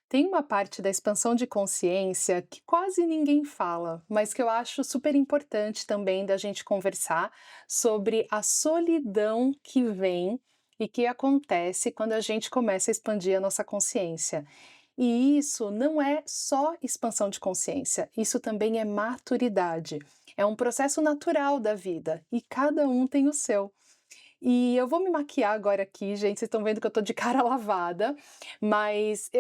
Tem uma parte da expansão de consciência que quase ninguém fala, mas que eu acho super importante também da gente conversar sobre a solidão que vem e que acontece quando a gente começa a expandir a nossa consciência. E isso não é só expansão de consciência, isso também é maturidade. É um processo natural da vida e cada um tem o seu. E eu vou me maquiar agora aqui, gente, vocês estão vendo que eu tô de cara lavada, mas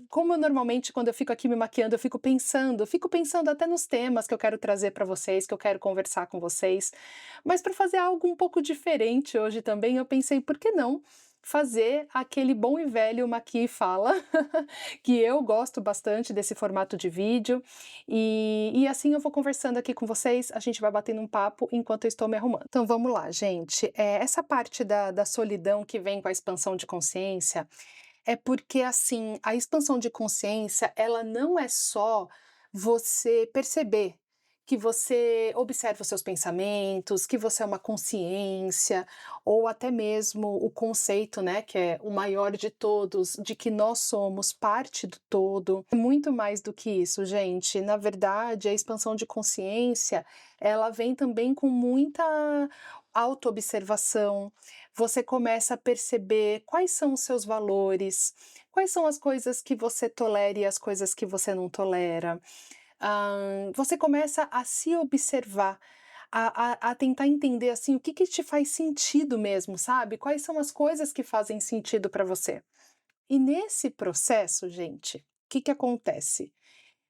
como eu normalmente quando eu fico aqui me maquiando, eu fico pensando até nos temas que eu quero trazer para vocês, que eu quero conversar com vocês, mas para fazer algo um pouco diferente hoje também, eu pensei, por que não fazer aquele bom e velho Maquia e Fala, que eu gosto bastante desse formato de vídeo, e assim eu vou conversando aqui com vocês, a gente vai batendo um papo enquanto eu estou me arrumando. Então vamos lá, gente. Essa parte da solidão que vem com a expansão de consciência, é porque, assim, a expansão de consciência, ela não é só você perceber que você observa os seus pensamentos, que você é uma consciência, ou até mesmo o conceito, né, que é o maior de todos, de que nós somos parte do todo. É muito mais do que isso, gente. Na verdade, a expansão de consciência, ela vem também com muita autoobservação. Você começa a perceber quais são os seus valores, quais são as coisas que você tolera e as coisas que você não tolera. Você começa a se observar, a tentar entender, assim, o que que te faz sentido mesmo, sabe? Quais são as coisas que fazem sentido para você. E nesse processo, gente, o que que acontece?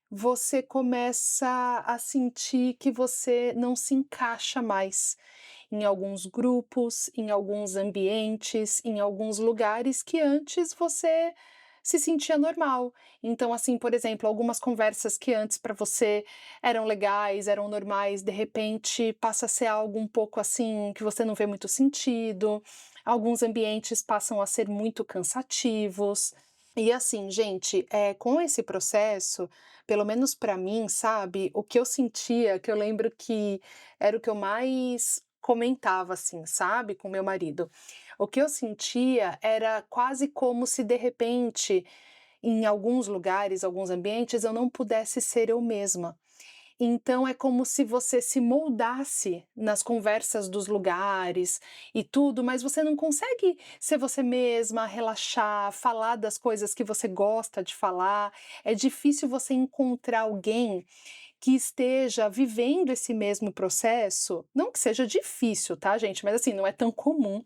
Você começa a sentir que você não se encaixa mais em alguns grupos, em alguns ambientes, em alguns lugares que antes você se sentia normal. Então, assim, por exemplo, algumas conversas que antes para você eram legais, eram normais, de repente passa a ser algo um pouco assim que você não vê muito sentido. Alguns ambientes passam a ser muito cansativos. E assim, gente, com esse processo, pelo menos para mim, sabe, o que eu sentia, que eu lembro que era o que eu mais comentava, assim, sabe, com meu marido. O que eu sentia era quase como se de repente, em alguns lugares, alguns ambientes, eu não pudesse ser eu mesma. Então é como se você se moldasse nas conversas dos lugares e tudo, mas você não consegue ser você mesma, relaxar, falar das coisas que você gosta de falar. É difícil você encontrar alguém que esteja vivendo esse mesmo processo, não que seja difícil, tá, gente, mas assim, não é tão comum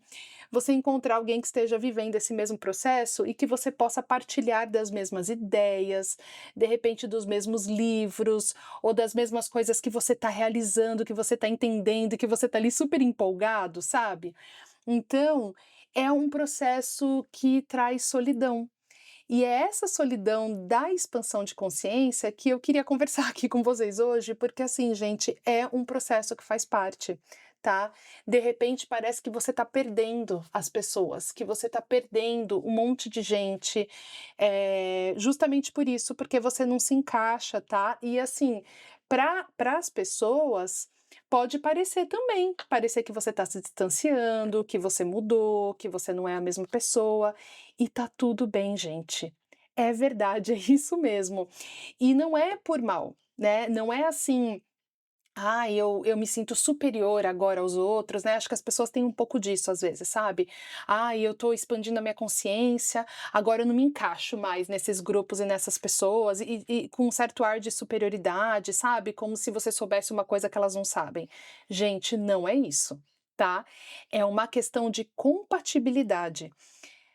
você encontrar alguém que esteja vivendo esse mesmo processo e que você possa partilhar das mesmas ideias, de repente dos mesmos livros, ou das mesmas coisas que você está realizando, que você está entendendo, que você está ali super empolgado, sabe? Então, é um processo que traz solidão. E é essa solidão da expansão de consciência que eu queria conversar aqui com vocês hoje, porque assim, gente, é um processo que faz parte, tá? De repente parece que você tá perdendo as pessoas, que você tá perdendo um monte de gente, justamente por isso, porque você não se encaixa, tá? E assim, para as pessoas pode parecer também, parecer que você tá se distanciando, que você mudou, que você não é a mesma pessoa, e tá tudo bem, gente. É verdade, é isso mesmo. E não é por mal, né, não é assim: "Ai, eu me sinto superior agora aos outros", né, acho que as pessoas têm um pouco disso às vezes, sabe. "Ai, eu tô expandindo a minha consciência, agora eu não me encaixo mais nesses grupos e nessas pessoas", e com um certo ar de superioridade, sabe, como se você soubesse uma coisa que elas não sabem. Gente, não é isso, tá. É uma questão de compatibilidade.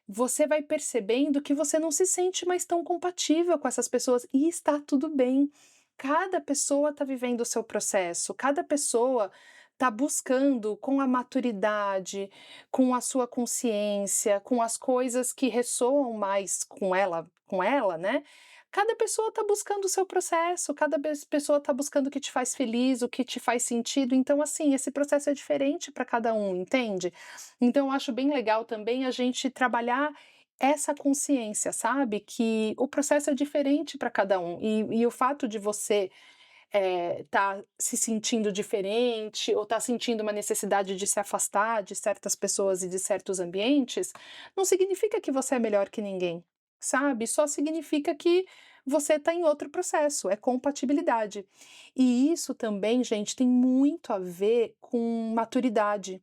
Você vai percebendo que você não se sente mais tão compatível com essas pessoas e está tudo bem. Cada pessoa está vivendo o seu processo, cada pessoa está buscando com a maturidade, com a sua consciência, com as coisas que ressoam mais com ela, né? Cada pessoa está buscando o seu processo, pessoa está buscando o que te faz feliz, o que te faz sentido. Então, assim, esse processo é diferente para cada um, entende? Então eu acho bem legal também a gente trabalhar essa consciência, sabe, que o processo é diferente para cada um, e o fato de você, tá se sentindo diferente ou tá sentindo uma necessidade de se afastar de certas pessoas e de certos ambientes, não significa que você é melhor que ninguém. sabe? Só significa que você está em outro processo, é compatibilidade. E isso também, gente, tem muito a ver com maturidade.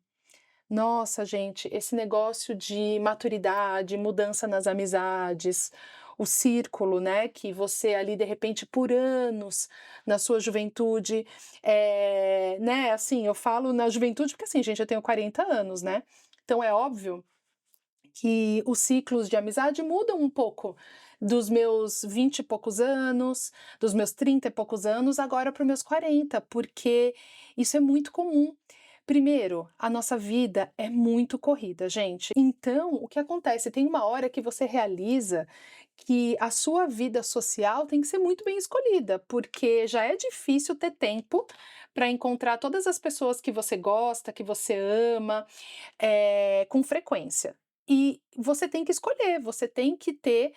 Nossa, gente, esse negócio de maturidade, mudança nas amizades, o círculo, né, que você ali, de repente, por anos, na sua juventude, né, assim, eu falo na juventude porque, assim, gente, eu tenho 40 anos, né, então é óbvio que os ciclos de amizade mudam um pouco, dos meus 20 e poucos anos, dos meus 30 e poucos anos, agora para os meus 40, porque isso é muito comum. Primeiro, a nossa vida é muito corrida, gente. Então, o que acontece? Tem uma hora que você realiza que a sua vida social tem que ser muito bem escolhida, porque já é difícil ter tempo para encontrar todas as pessoas que você gosta, que você ama, com frequência. E você tem que escolher, você tem que ter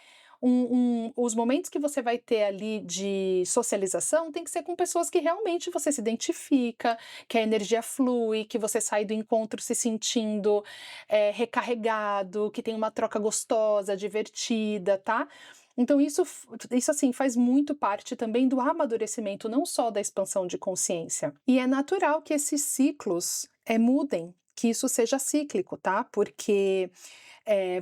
os momentos que você vai ter ali de socialização tem que ser com pessoas que realmente você se identifica, que a energia flui, que você sai do encontro se sentindo, recarregado, que tem uma troca gostosa, divertida, tá. Então isso, assim, faz muito parte também do amadurecimento, não só da expansão de consciência. E é natural que esses ciclos, mudem, que isso seja cíclico, tá, porque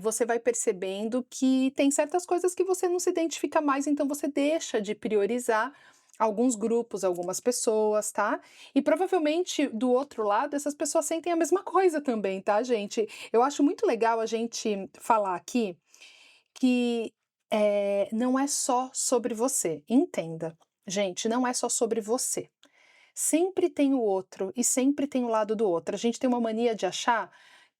você vai percebendo que tem certas coisas que você não se identifica mais, então você deixa de priorizar alguns grupos, algumas pessoas, tá. E provavelmente do outro lado essas pessoas sentem a mesma coisa também, tá, gente. Eu acho muito legal a gente falar aqui que, não é só sobre você, entenda. Gente, não é só sobre você. Sempre tem o outro e sempre tem o lado do outro. A gente tem uma mania de achar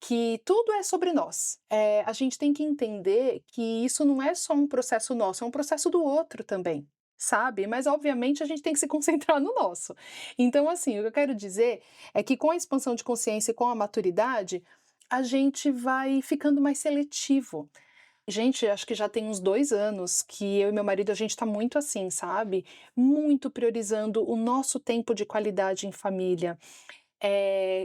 que tudo é sobre nós. A gente tem que entender que isso não é só um processo nosso, é um processo do outro também, sabe? Mas obviamente a gente tem que se concentrar no nosso. Então, assim, o que eu quero dizer é que com a expansão de consciência e com a maturidade, a gente vai ficando mais seletivo. Gente, acho que já tem uns 2 anos que eu e meu marido, a gente tá muito assim, sabe, muito priorizando o nosso tempo de qualidade em família,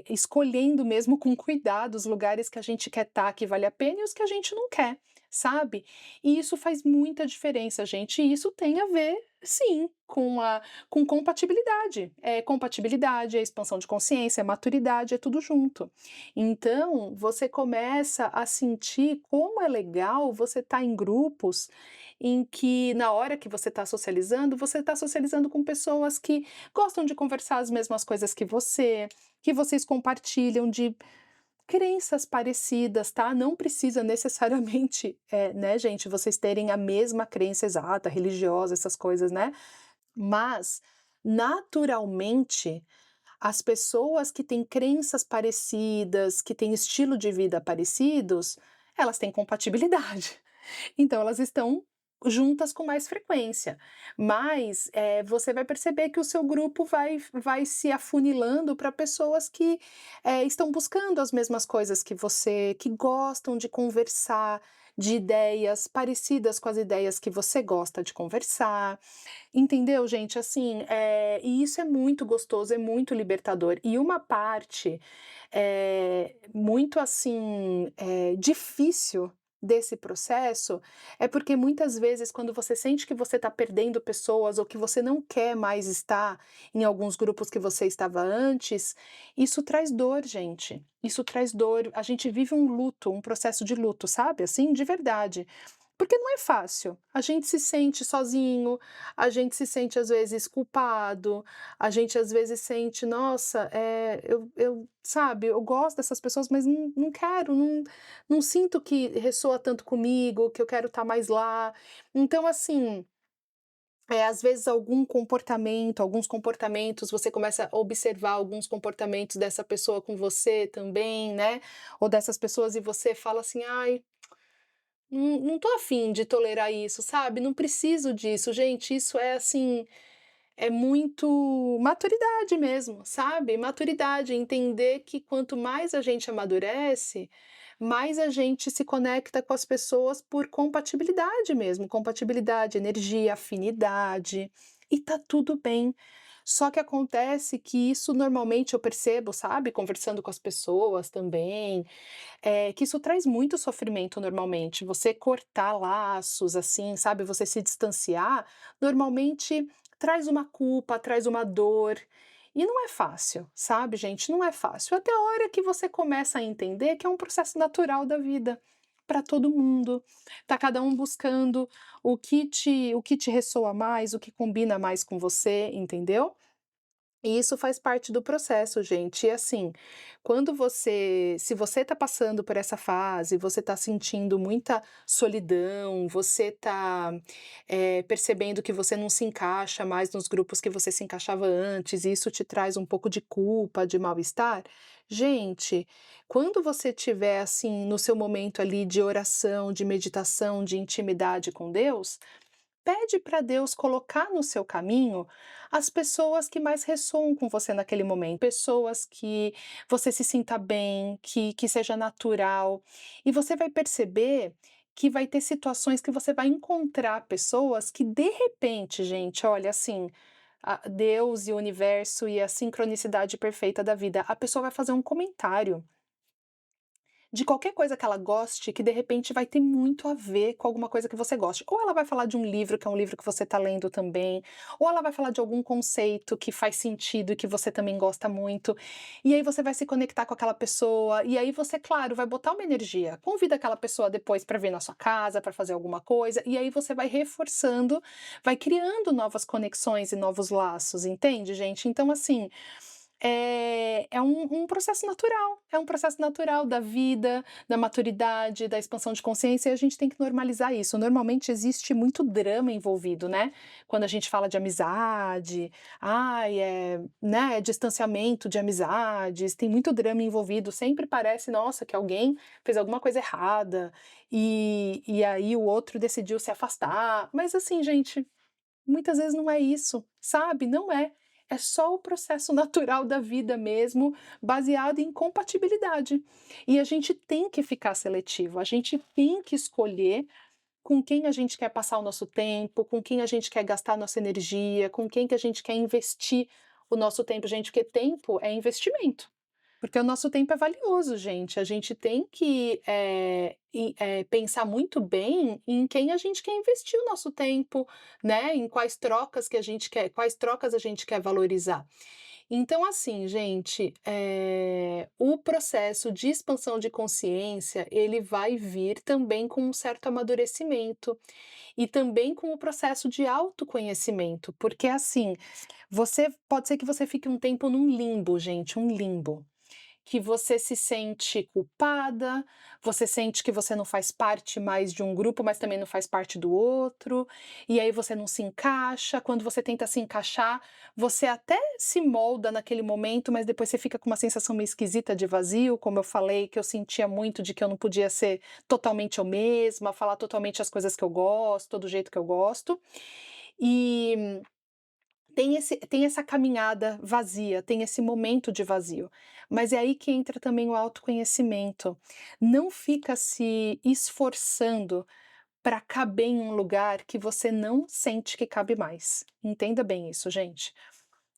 escolhendo mesmo com cuidado os lugares que a gente quer estar, que vale a pena, e os que a gente não quer, sabe. E isso faz muita diferença, gente, e isso tem a ver, sim, com compatibilidade. É compatibilidade, é expansão de consciência, é maturidade, é tudo junto. Então, você começa a sentir como é legal você estar em grupos em que, na hora que você está socializando com pessoas que gostam de conversar as mesmas coisas que vocês compartilham de crenças parecidas, tá? Não precisa necessariamente, né, gente, vocês terem a mesma crença exata, religiosa, essas coisas, né? Mas, naturalmente, as pessoas que têm crenças parecidas, que têm estilo de vida parecidos, elas têm compatibilidade. Então elas estão juntas com mais frequência, mas, você vai perceber que o seu grupo vai se afunilando para pessoas que, estão buscando as mesmas coisas que você, que gostam de conversar, de ideias parecidas com as ideias que você gosta de conversar, entendeu, gente? Assim, e isso é muito gostoso, é muito libertador. E uma parte, muito assim, difícil desse processo, é porque muitas vezes quando você sente que você está perdendo pessoas ou que você não quer mais estar em alguns grupos que você estava antes, isso traz dor, gente. Isso traz dor. A gente vive um luto, um processo de luto, sabe, assim, de verdade. Porque não é fácil. A gente se sente sozinho, a gente se sente às vezes culpado, a gente às vezes sente: "Nossa, eu sabe, eu gosto dessas pessoas, mas não quero, não sinto que ressoa tanto comigo, que eu quero estar mais lá". Então assim, às vezes alguns comportamentos, você começa a observar alguns comportamentos dessa pessoa com você também, né, ou dessas pessoas e você fala assim: "Ai, não tô afim de tolerar isso, sabe, não preciso disso". Gente, isso é assim, é muito maturidade mesmo, sabe, maturidade, entender que quanto mais a gente amadurece, mais a gente se conecta com as pessoas por compatibilidade mesmo, compatibilidade, energia, afinidade, e tá tudo bem. Só que acontece que isso normalmente eu percebo, sabe, conversando com as pessoas também, que isso traz muito sofrimento normalmente. Você cortar laços, assim, sabe, você se distanciar, normalmente traz uma culpa, traz uma dor, e não é fácil, sabe, gente, não é fácil. Até a hora que você começa a entender que é um processo natural da vida, para todo mundo. Tá cada um buscando o que te ressoa mais, o que combina mais com você, entendeu? E isso faz parte do processo, gente. E assim, quando você se você está passando por essa fase, você está sentindo muita solidão, você está, percebendo que você não se encaixa mais nos grupos que você se encaixava antes, e isso te traz um pouco de culpa, de mal-estar, gente, quando você estiver, assim, no seu momento ali de oração, de meditação, de intimidade com Deus, pede para Deus colocar no seu caminho as pessoas que mais ressoam com você naquele momento, pessoas que você se sinta bem, que seja natural. E você vai perceber que vai ter situações que você vai encontrar pessoas que de repente, gente, olha, assim, Deus e o universo e a sincronicidade perfeita da vida, a pessoa vai fazer um comentário de qualquer coisa que ela goste, que de repente vai ter muito a ver com alguma coisa que você goste. Ou ela vai falar de um livro, que é um livro que você está lendo também, ou ela vai falar de algum conceito que faz sentido e que você também gosta muito. E aí você vai se conectar com aquela pessoa, e aí você, claro, vai botar uma energia. Convida aquela pessoa depois para vir na sua casa, para fazer alguma coisa, e aí você vai reforçando, vai criando novas conexões e novos laços, entende, gente? Então, assim, é um processo natural, é um processo natural da vida, da maturidade, da expansão de consciência, e a gente tem que normalizar isso. Normalmente existe muito drama envolvido, né, quando a gente fala de amizade, ai, né, distanciamento de amizades, tem muito drama envolvido, sempre parece, nossa, que alguém fez alguma coisa errada, e aí o outro decidiu se afastar, mas assim, gente, muitas vezes não é isso, sabe, não é. É só o processo natural da vida mesmo, baseado em compatibilidade. E a gente tem que ficar seletivo, a gente tem que escolher com quem a gente quer passar o nosso tempo, com quem a gente quer gastar nossa energia, com quem que a gente quer investir o nosso tempo, gente, porque tempo é investimento. Porque o nosso tempo é valioso, gente. A gente tem que, pensar muito bem em quem a gente quer investir o nosso tempo, né, em quais trocas a gente quer valorizar. Então, assim, gente, o processo de expansão de consciência, ele vai vir também com um certo amadurecimento, e também com o processo de autoconhecimento, porque, assim, você pode ser que você fique um tempo num limbo, gente, um limbo que você se sente culpada, você sente que você não faz parte mais de um grupo, mas também não faz parte do outro, e aí você não se encaixa. Quando você tenta se encaixar, você até se molda naquele momento, mas depois você fica com uma sensação meio esquisita de vazio, como eu falei, que eu sentia muito de que eu não podia ser totalmente eu mesma, falar totalmente as coisas que eu gosto, do jeito que eu gosto. E tem essa caminhada vazia, tem esse momento de vazio, mas é aí que entra também o autoconhecimento. Não fica se esforçando para caber em um lugar que você não sente que cabe mais. Entenda bem isso, gente.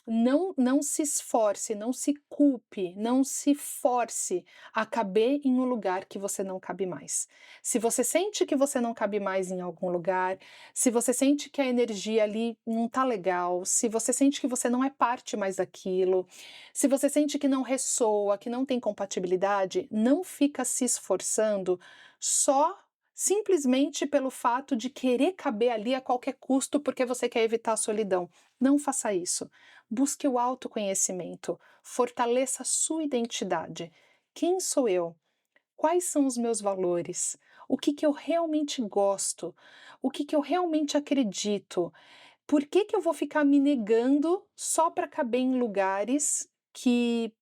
Não se esforce, não se culpe, não se force a caber em um lugar que você não cabe mais. Se você sente que você não cabe mais em algum lugar, se você sente que a energia ali não tá legal, se você sente que você não é parte mais daquilo, se você sente que não ressoa, que não tem compatibilidade, não fica se esforçando só simplesmente pelo fato de querer caber ali a qualquer custo, porque você quer evitar a solidão. Não faça isso. Busque o autoconhecimento, fortaleça a sua identidade. Quem sou eu? Quais são os meus valores? O que que eu realmente gosto? O que que eu realmente acredito? Por que que eu vou ficar me negando só para caber em lugares que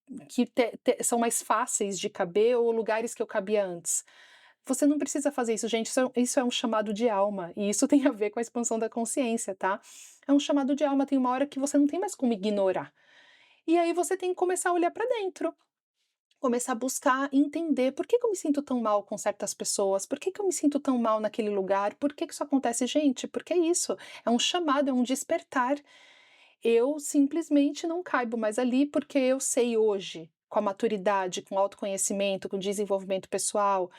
são mais fáceis de caber ou lugares que eu cabia antes? Você não precisa fazer isso, gente, isso é um chamado de alma, e isso tem a ver com a expansão da consciência, tá. É um chamado de alma, tem uma hora que você não tem mais como ignorar. E aí você tem que começar a olhar pra dentro, começar a buscar entender por que que eu me sinto tão mal com certas pessoas, por que que eu me sinto tão mal naquele lugar, por que que isso acontece? Gente, porque é isso, é um chamado, é um despertar. eu simplesmente não caibo mais ali, porque eu sei hoje, com a maturidade, com o autoconhecimento, com o desenvolvimento pessoal,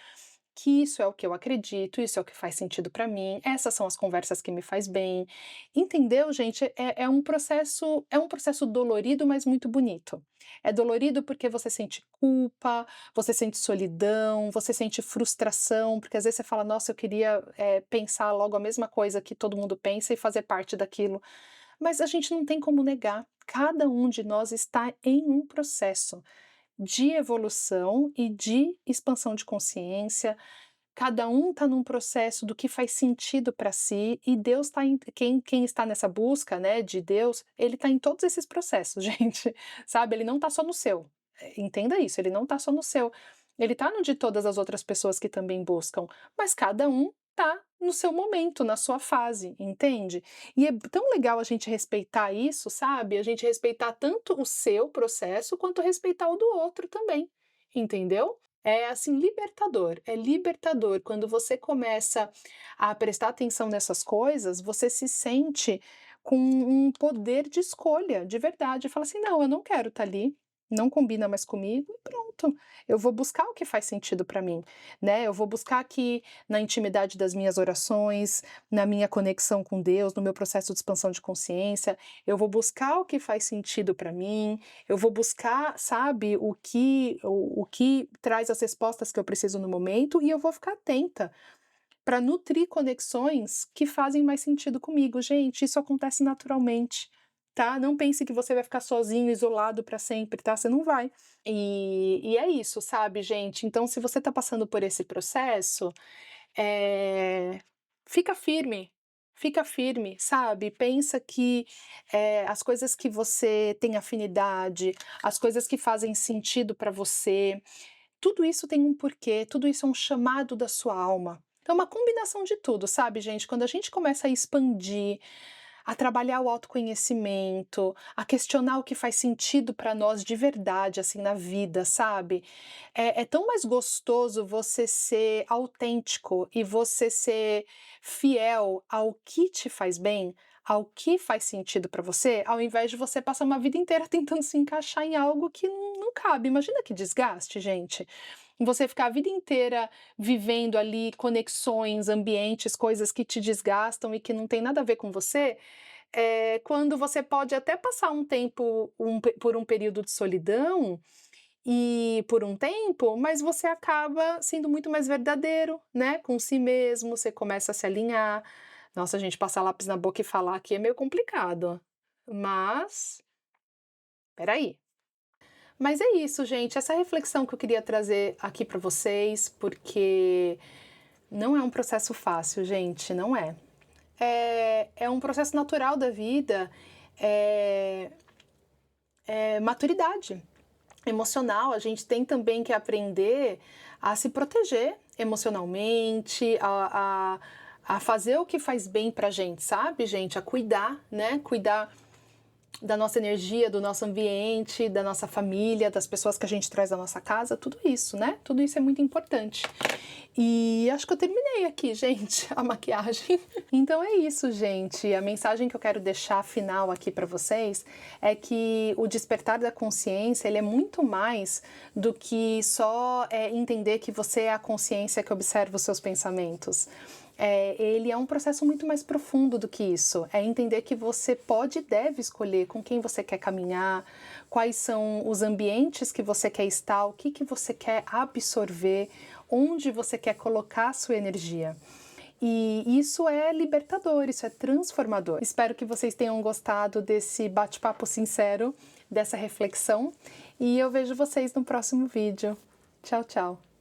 que isso é o que eu acredito, isso é o que faz sentido para mim, essas são as conversas que me faz bem. Entendeu, gente? É um processo dolorido, mas muito bonito. É dolorido porque você sente culpa, você sente solidão, você sente frustração, porque às vezes você fala: "Nossa, eu queria, pensar logo a mesma coisa que todo mundo pensa e fazer parte daquilo", mas a gente não tem como negar, cada um de nós está em um processo de evolução e de expansão de consciência. Cada um está num processo do que faz sentido para si, e Deus está em quem está nessa busca, né, de Deus, ele está em todos esses processos, gente, sabe, ele não está só no seu, entenda isso, ele não está só no seu, ele está no de todas as outras pessoas que também buscam, mas cada um está no seu momento, na sua fase, entende? E é tão legal a gente respeitar isso, sabe, a gente respeitar tanto o seu processo, quanto respeitar o do outro também, entendeu? É, assim, libertador, é libertador. Quando você começa a prestar atenção nessas coisas, você se sente com um poder de escolha, de verdade. Fala assim: "Não, eu não quero estar ali, não combina mais comigo e pronto. Eu vou buscar o que faz sentido para mim", né. Eu vou buscar aqui na intimidade das minhas orações, na minha conexão com Deus, no meu processo de expansão de consciência, eu vou buscar o que faz sentido para mim, eu vou buscar, sabe, o que traz as respostas que eu preciso no momento, e eu vou ficar atenta para nutrir conexões que fazem mais sentido comigo. Gente, isso acontece naturalmente, tá? Não pense que você vai ficar sozinho, isolado para sempre, tá? Você não vai. E é isso, sabe, gente? Então, se você tá passando por esse processo, eh, fica firme, sabe? Pensa que, as coisas que você tem afinidade, as coisas que fazem sentido para você, tudo isso tem um porquê, tudo isso é um chamado da sua alma. Então é uma combinação de tudo, sabe, gente? Quando a gente começa a expandir, a trabalhar o autoconhecimento, a questionar o que faz sentido para nós de verdade, assim, na vida, sabe? É tão mais gostoso você ser autêntico e você ser fiel ao que te faz bem, ao que faz sentido para você, ao invés de você passar uma vida inteira tentando se encaixar em algo que não cabe. Imagina que desgaste, gente. Você ficar a vida inteira vivendo ali conexões, ambientes, coisas que te desgastam e que não tem nada a ver com você, quando você pode até passar um tempo, por um período de solidão, e por um tempo, mas você acaba sendo muito mais verdadeiro, né, com si mesmo, você começa a se alinhar. Nossa, gente, passar lápis na boca e falar aqui é meio complicado, mas espera aí. Mas é isso, gente, essa reflexão que eu queria trazer aqui para vocês, porque não é um processo fácil, gente, não é. É um processo natural da vida, é maturidade emocional. A gente tem também que aprender a se proteger emocionalmente, a fazer o que faz bem pra gente, sabe, gente? A cuidar, né? Cuidar da nossa energia, do nosso ambiente, da nossa família, das pessoas que a gente traz da nossa casa, tudo isso, né? Tudo isso é muito importante. E acho que eu terminei aqui, gente, a maquiagem. Então é isso, gente. A mensagem que eu quero deixar final aqui para vocês é que o despertar da consciência, ele é muito mais do que só entender que você é a consciência que observa os seus pensamentos. Ele é um processo muito mais profundo do que isso. É entender que você pode e deve escolher com quem você quer caminhar, quais são os ambientes que você quer estar, o que você quer absorver, onde você quer colocar a sua energia. E isso é libertador, isso é transformador. Espero que vocês tenham gostado desse bate-papo sincero, dessa reflexão, e eu vejo vocês no próximo vídeo. Tchau, tchau!